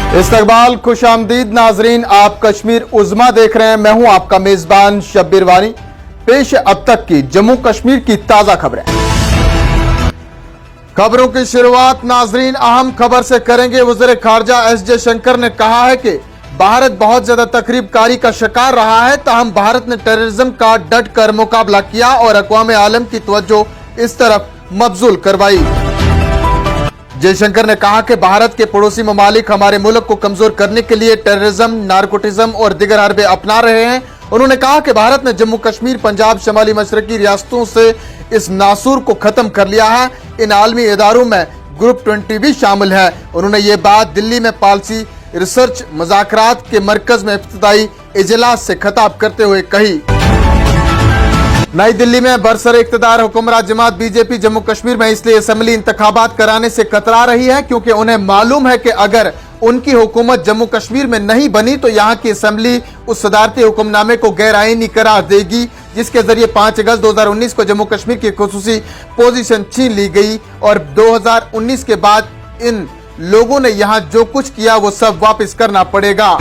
इस्तकबाल खुशामदीद नाजरीन, आप कश्मीर उज़्मा देख रहे हैं। मैं हूं आपका मेजबान शब्बीर वानी। पेश अब तक की जम्मू कश्मीर की ताजा खबरें। खबरों की शुरुआत नाजरीन अहम खबर से करेंगे। वज़ीर खारजा एस जयशंकर ने कहा है कि भारत बहुत ज्यादा तकरीबकारी का शिकार रहा है, ताहम भारत ने टेररिज्म का डट कर मुकाबला किया और अक़वाम आलम की तवज्जो इस तरफ मबजूल करवाई। जयशंकर ने कहा कि भारत के पड़ोसी ममालिक हमारे मुल्क को कमजोर करने के लिए टेररिज्म, नारकोटिज्म और दीगर हरबे अपना रहे हैं। उन्होंने कहा कि भारत ने जम्मू कश्मीर, पंजाब, शमाली मशरकी रियासतों से इस नासूर को खत्म कर लिया है। इन आलमी इदारों में ग्रुप 20 भी शामिल है। उन्होंने ये बात दिल्ली में पॉलिसी रिसर्च मुज़ाकरात के मरकज में इफ्तिताई इजलास से खिताब करते हुए कही। नई दिल्ली में बरसर इख्तिदार हुक्मरान जमात बीजेपी जम्मू कश्मीर में इसलिए असेंबली इंतखाबात कराने से कतरा रही है क्योंकि उन्हें मालूम है कि अगर उनकी हुकूमत जम्मू कश्मीर में नहीं बनी तो यहाँ की असेंबली उस सदारती हुक्मनामे को गैर आईनी करार देगी जिसके जरिए 5 अगस्त 2019 को जम्मू कश्मीर की खुसूसी पोजीशन छीन ली गई और 2019 के बाद इन लोगों ने यहाँ जो कुछ किया वो सब वापस करना पड़ेगा।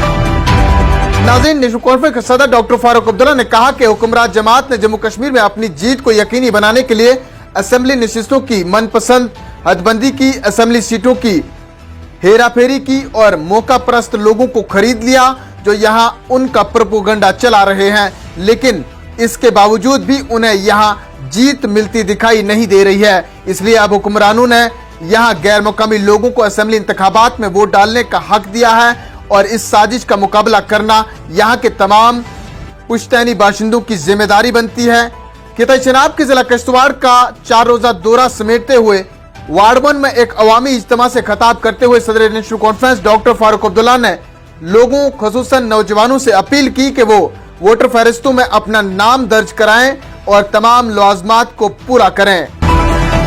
नाज़रीन, नेशनल कॉन्फ्रेंस के सदर डॉक्टर फारूक अब्दुल्ला ने कहा कि हुक्मरान जमात ने जम्मू कश्मीर में अपनी जीत को यकीनी बनाने के लिए असेंबली नशिस्तों की मनपसंद हदबंदी की, असेंबली सीटों की हेराफेरी की और मौका परस्त लोगों को खरीद लिया जो यहाँ उनका प्रोपेगेंडा चला रहे हैं, लेकिन इसके बावजूद भी उन्हें यहाँ जीत मिलती दिखाई नहीं दे रही है। इसलिए अब हुक्मरानों ने यहाँ गैर मुकामी लोगों को असेंबली इंतखाबात में वोट डालने का हक दिया है और इस साजिश का मुकाबला करना यहाँ के तमाम पुश्तैनी बाशिंदों की जिम्मेदारी बनती है। खिताई चनाब के जिला किश्तवाड़ का 4 रोजा दौरा समेटते हुए वार्ड 1 में एक अवामी इज्तिमा से खिताब करते हुए सदर national conference doctor Farooq Abdullah ने लोगों खुसूसन नौजवानों से अपील की कि वो वोटर फहरिस्तों में अपना नाम दर्ज कराएं और तमाम लवाजमात को पूरा करें।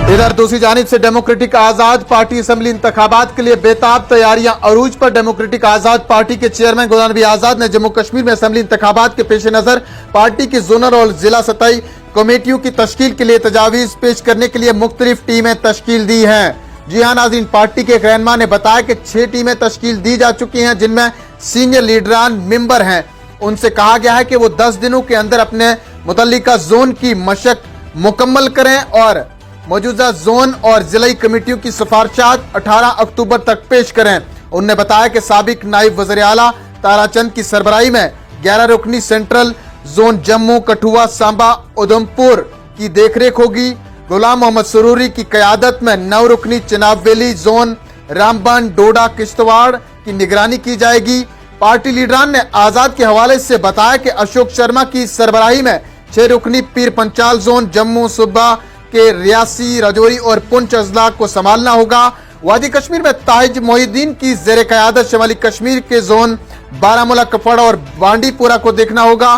इधर दूसरी जानिब से डेमोक्रेटिक आजाद पार्टी असेंबली इंतखाबात के लिए बेताब तैयारियां अरूज पर। डेमोक्रेटिक आजाद पार्टी के चेयरमैन गुलाम नबी आजाद ने जम्मू कश्मीर में असेंबली इंतखाबात के पेश नजर पार्टी की जोनल और जिला सतही कमेटियों की तश्कील के लिए तजावीज पेश करने के लिए मुख्तलिफ टीमें तश्कील दी हैं। जी हाँ नाज़रीन, पार्टी के रहनुमा ने बताया कि 6 टीमें तश्कील दी जा चुकी हैं जिनमें सीनियर लीडरान मेंबर हैं। उनसे कहा गया है कि वो 10 दिनों के अंदर अपने मुतल्लिका जोन की मशक मुकम्मल करें और मौजूदा जोन और जिलाई कमेटियों की सिफारिशात 18 अक्टूबर तक पेश करें। उन्होंने बताया कि साबिक नायब वज़ीर आला ताराचंद की सरबराही में 11 रुकनी सेंट्रल जोन जम्मू, कठुआ, सांबा, उधमपुर की देखरेख होगी। गुलाम मोहम्मद सरूरी की क़यादत में 9 रुकनी चिनाब वैली जोन, रामबन, डोडा, किश्तवाड़ की निगरानी की जाएगी। पार्टी लीडरान ने आजाद के हवाले से बताया कि अशोक शर्मा की सरबराही में 6 रुकनी पीर पंचाल जोन जम्मू सूबा के रियासी, राजौरी और पुंछ अजला को संभालना होगा। वादी कश्मीर में ताहिज मोहिद्दीन की जेर क़यादत शमाली कश्मीर के जोन बारामूला, कपवाड़ा और बांडीपुरा को देखना होगा।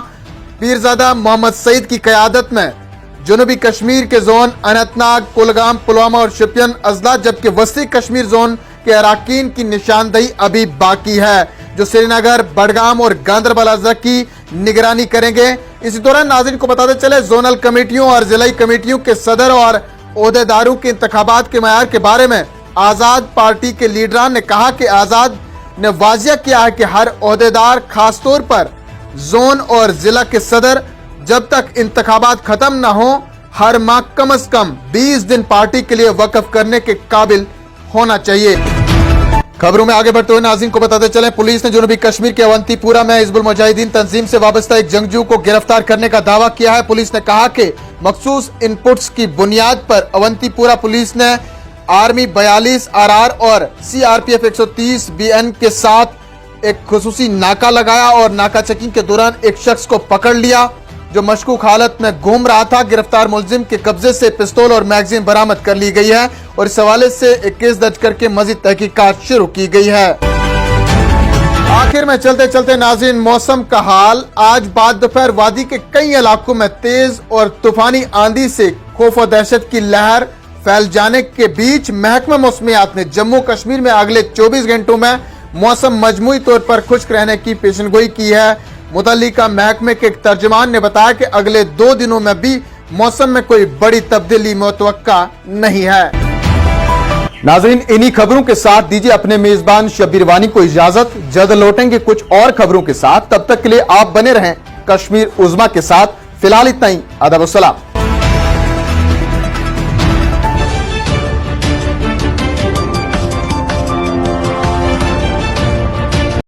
पीरजादा मोहम्मद सईद की क़यादत में जनूबी कश्मीर के जोन अनंतनाग, कुलगाम, पुलवामा और शोपियान अजला, जबकि वस्ती कश्मीर जोन के अराकीन की निशानदही अभी बाकी है जो श्रीनगर, बडगाम और गांदरबल अजला की निगरानी करेंगे। इसी दौरान नाज़रीन को बताते चले जोनल कमेटियों और जिलाई कमेटियों के सदर और ओहदेदारों के इंतखाबात के मयार के बारे में आजाद पार्टी के लीडरान ने कहा कि आजाद ने वाजिया किया है कि हर ओहदेदार, खासतौर पर जोन और जिला के सदर, जब तक इंतखाबात खत्म न हो हर माह कम से कम 20 दिन पार्टी के लिए वक्फ करने के काबिल होना चाहिए। खबरों में आगे बढ़ते हुए नाज़रीन को बताते चले, पुलिस ने जनूबी कश्मीर के अवंतीपुरा में हिजबुल मुजाहिदीन तंजीम से वाबस्ता एक जंगजू को गिरफ्तार करने का दावा किया है। पुलिस ने कहा कि मखसूस इनपुट्स की बुनियाद पर अवंतीपुरा पुलिस ने आर्मी 42 RR और CRPF 130 BN के साथ एक खुसूसी नाका लगाया और नाका चेकिंग के दौरान एक शख्स को पकड़ लिया जो मशकूक हालत में घूम रहा था। गिरफ्तार मुलजिम के कब्जे से पिस्तौल और मैगजीन बरामद कर ली गई है और इस हवाले से एक केस दर्ज करके मजीद तहकीकात शुरू की गई है। आखिर में चलते चलते नाज़रीन, मौसम का हाल। आज बाद दोपहर वादी के कई इलाकों में तेज और तूफानी आंधी से खौफ और दहशत की लहर फैल जाने के बीच महकमा मौसमियात ने जम्मू कश्मीर में अगले 24 घंटों में मौसम मजमूई तौर पर खुश्क रहने की पेशनगोई की है। मुतल्लिका महकमे के एक तर्जमान ने बताया कि अगले 2 दिनों में भी मौसम में कोई बड़ी तब्दीली मुतवक्का नहीं है। नाज़रीन, इन्हीं खबरों के साथ दीजिए अपने मेजबान शब्बीर वानी को इजाजत। जल्द लौटेंगे कुछ और खबरों के साथ, तब तक के लिए आप बने रहें कश्मीर उज़्मा के साथ। फिलहाल इतना ही। अदब और सलाम।